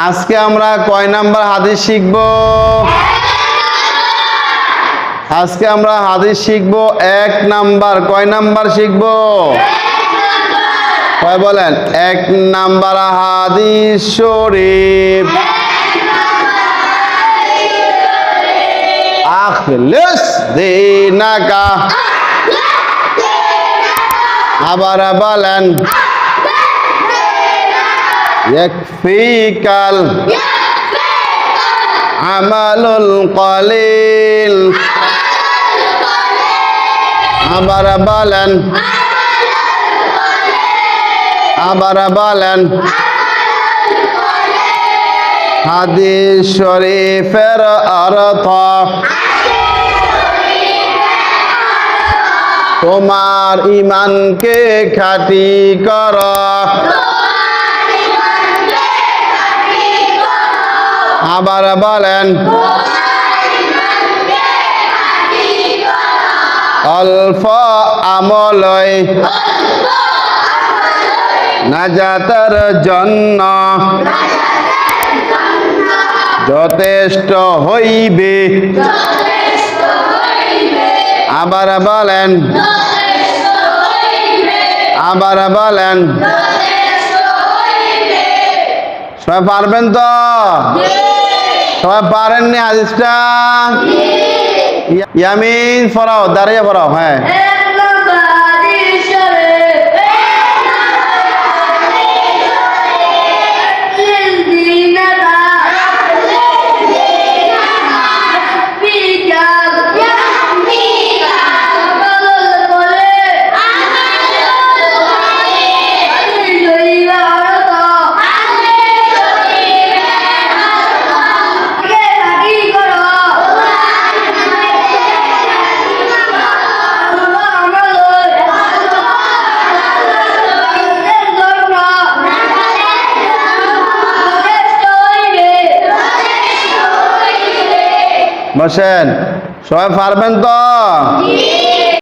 আজকে আমরা কয় নাম্বার হাদিস শিখব? আজকে আমরা হাদিস শিখব 1 নাম্বার। কয় নাম্বার শিখব? কয় বলেন? 1 নাম্বার হাদিস শরীফ। আখলিস দীনাকা। আবার বলেন ইয়াকফিকাল আমালুল কলিল। আবার বলেন হাদিস শরীফের অর্থ তোমার ঈমানকে খাঁটি কর। আবার বলেন অল্প আমলই নাজাতের জন্য যথেষ্ট হইবে। আবার বলেন সবাই পারবেন তো? সবাই পারেননি হাদিসটা? ইয়ামিন পড়াও, দাঁড়িয়ে পড়াও। হ্যাঁ, বসেন। সবাই পারবেন তো?